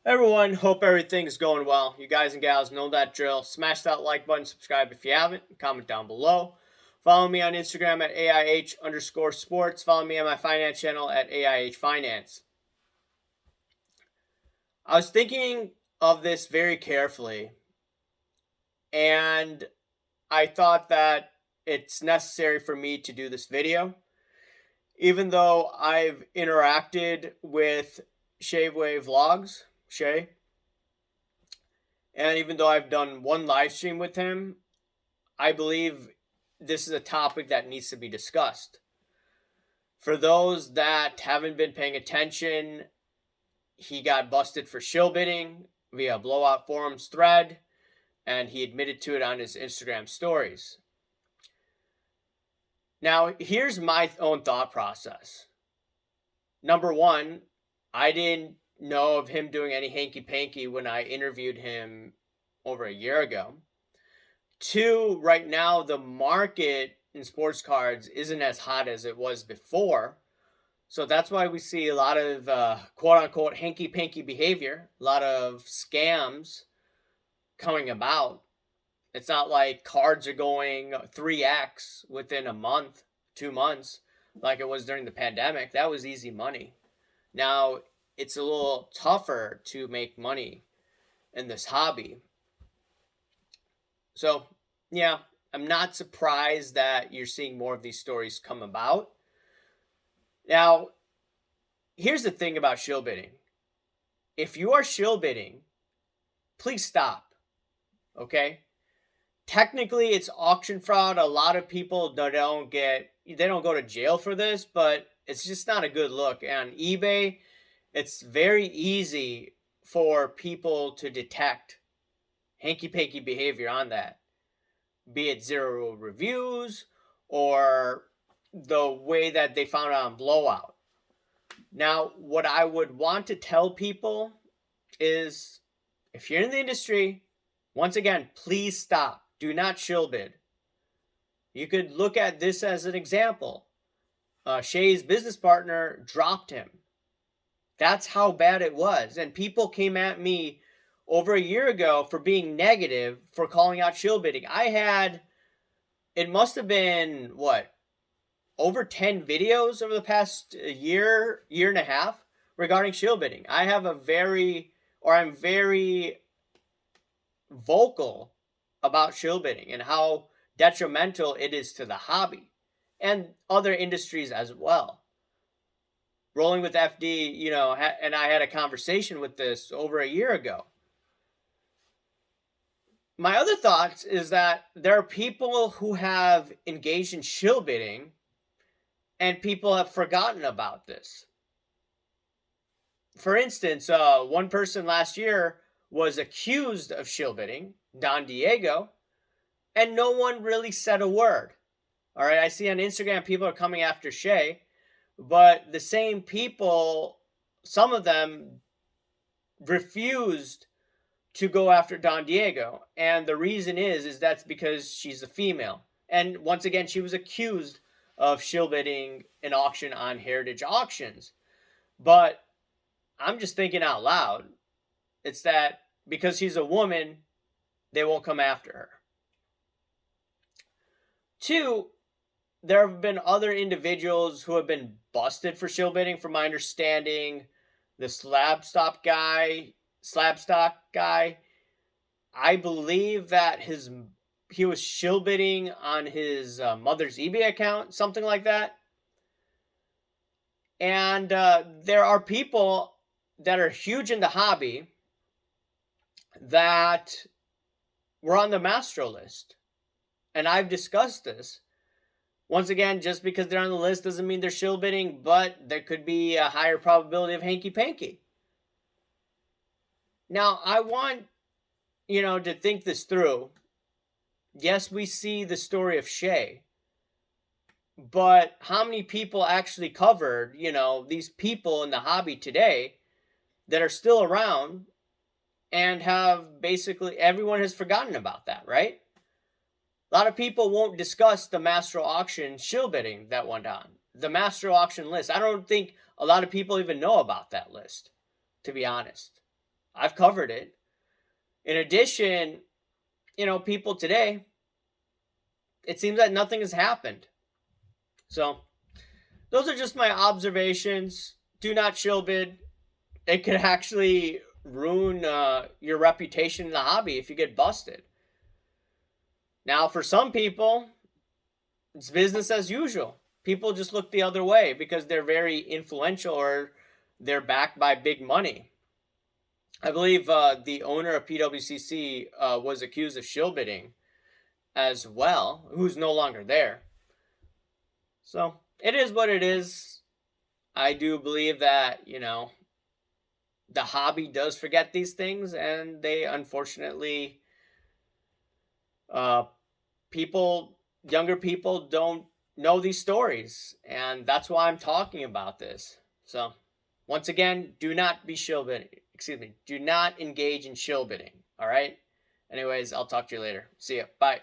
Everyone, hope everything's going well. You guys and gals know that drill. Smash that like button, subscribe if you haven't, comment down below. Follow me on Instagram at AIH underscore sports. Follow me on my finance channel at AIH Finance. I was thinking of this very carefully, and I thought that it's necessary for me to do this video. Even though I've interacted with Shaveway Vlogs, Shay, and even though I've done one live stream with him, I believe this is a topic that needs to be discussed. For those that haven't been paying attention, he got busted for shill bidding via Blowout Forums thread, and he admitted to it on his Instagram stories. Now, here's my own thought process. Number one, I didn't know of him doing any hanky panky when I interviewed him over a year ago. Two, right now, the market in sports cards isn't as hot as it was before. So that's why we see a lot of quote unquote hanky panky behavior, a lot of scams coming about. It's not like cards are going 3x within a month, 2 months, like it was during the pandemic. That was easy money. Now it's a little tougher to make money in this hobby. So, yeah, I'm not surprised that you're seeing more of these stories come about. Now, here's the thing about shill bidding. If you are shill bidding, please stop. Okay? Technically, it's auction fraud. A lot of people don't go to jail for this, but it's just not a good look. And on eBay, it's very easy for people to detect hanky panky behavior on that, be it zero reviews or the way that they found out on Blowout. Now, what I would want to tell people is if you're in the industry, once again, please stop. Do not shill bid. You could look at this as an example. Shay's business partner dropped him. That's how bad it was. And people came at me over a year ago for being negative for calling out shill bidding. It must have been, over 10 videos over the past year and a half regarding shill bidding. I'm very vocal about shill bidding and how detrimental it is to the hobby and other industries as well. Rolling with FD, and I had a conversation with this over a year ago. My other thoughts is that there are people who have engaged in shill bidding and people have forgotten about this. For instance, one person last year was accused of shill bidding, Don Diego, and no one really said a word. All right, I see on Instagram people are coming after Shay, but the same people, some of them refused to go after Don Diego. And the reason is that's because she's a female. And once again, she was accused of shill bidding an auction on Heritage Auctions. But I'm just thinking out loud. It's that because she's a woman, they won't come after her. Two, there have been other individuals who have been busted for shill bidding, from my understanding. The Slabstock guy, I believe that he was shill bidding on his mother's eBay account, something like that. And there are people that are huge in the hobby that were on the Mastro list. And I've discussed this. Once again, just because they're on the list doesn't mean they're shill bidding, but there could be a higher probability of hanky panky. Now, I want, to think this through. Yes, we see the story of Shay, but how many people actually covered, these people in the hobby today that are still around and have basically, everyone has forgotten about that, right? A lot of people won't discuss the Mastro auction shill bidding that went on. The Mastro auction list. I don't think a lot of people even know about that list, to be honest. I've covered it. In addition, people today, it seems that nothing has happened. So those are just my observations. Do not shill bid. It could actually ruin your reputation in the hobby if you get busted. Now, for some people, it's business as usual. People just look the other way because they're very influential or they're backed by big money. I believe the owner of PWCC was accused of shill bidding as well, who's no longer there. So it is what it is. I do believe that, the hobby does forget these things, and they unfortunately, uh, younger people don't know these stories, and that's why I'm talking about this. So, once again, do not be shill bidding. Excuse me. Do not engage in shill bidding. All right. Anyways, I'll talk to you later. See ya. Bye.